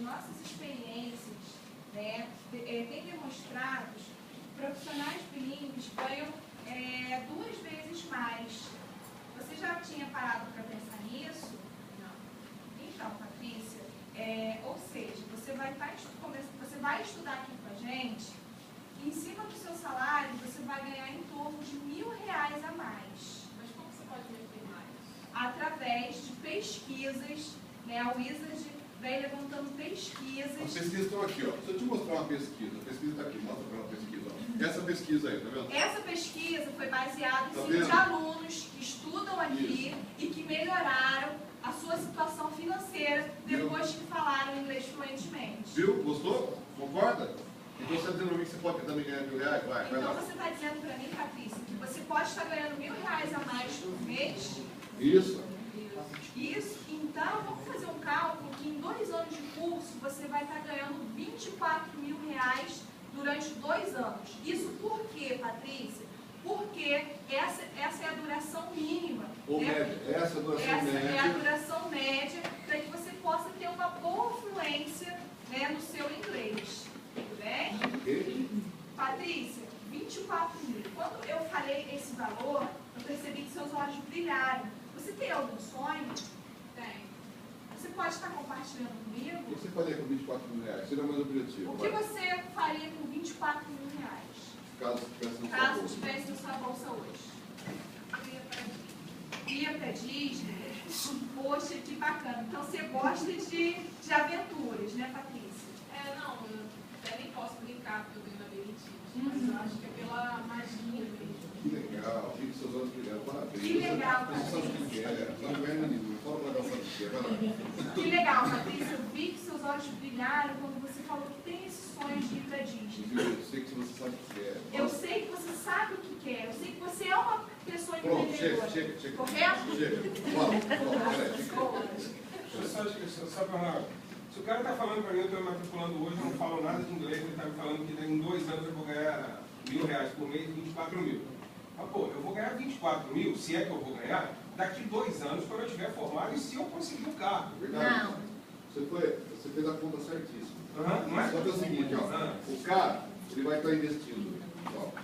nossas experiências, né, tem demonstrado que profissionais bilíngues ganham 2 vezes mais. Você já tinha parado para pensar nisso? Não. Então, Patrícia, ou seja, você vai estudar aqui com a gente, e em cima do seu salário você vai ganhar em torno de R$1.000 a mais. Mas como você pode me afirmar isso? Através de pesquisas, né? A Wizard vem levantando pesquisas. As pesquisas estão aqui, ó. Se eu te mostrar uma pesquisa, a pesquisa está aqui, mostra para uma pesquisa. Ó. Essa pesquisa aí, tá vendo? Essa pesquisa foi baseada em Tá cima vendo? de alunos que estudam aqui e que melhoraram a sua situação financeira depois que falaram inglês fluentemente. Viu? Gostou? Concorda? Então você está dizendo para mim que você pode também ganhar R$1.000? Vai Então lá. você está dizendo para mim, Patrícia, que você pode estar ganhando R$1.000 a mais por mês? Isso. Isso. Então, vamos fazer um cálculo que em 2 anos de curso você vai estar ganhando R$24.000 durante 2 anos. Isso por quê, Patrícia? Porque essa é a duração mínima. Ou média. Essa é a duração média. É a duração média para que você possa ter uma boa fluência, né, no seu inglês. Tudo bem? Ok. Patrícia, 24.000. Quando eu falei esse valor, eu percebi que seus olhos brilharam. Você tem algum sonho? Tem. Você pode estar compartilhando O comigo? que você faria com R$24.000? Seria mais objetivo. O que você faria com R$24.000? Caso estivesse no Caso favor. estivesse na sua bolsa hoje. Ia para Disney? Poxa, que bacana. Então você gosta de aventuras, né, Patrícia? Não, eu até nem posso brincar porque eu tenho labirintite. Mas eu acho que é pela magia mesmo. Que legal. Vi que seus olhos brilharam. Parabéns. Que legal, Você sabe o que é. Não ganha nenhum. Fala para dar sabe o que é. Vai lá. Que legal, Patrícia. Eu vi que seus olhos brilharam quando você falou que tem esse sonho de ir para Disney. Eu sei que você sabe o que é. Eu sei que você sabe o que quer. Eu sei que você é uma pessoa Pronto, empreendedora. chega. Correto? Chega. Fala, peraí. Só para se o cara está falando para mim, eu estou me matriculando hoje, eu não falo nada de inglês, ele está me falando que em 2 anos eu vou ganhar R$1.000 por mês, 24.000. Mas, pô, eu vou ganhar 24.000, se é que eu vou ganhar, daqui 2 anos, quando eu estiver formado, e se eu conseguir o carro. Verdade. Não. Você fez a conta certíssima. Não é? Só que é o seguinte, ó, o cara, ele vai estar investindo, ó,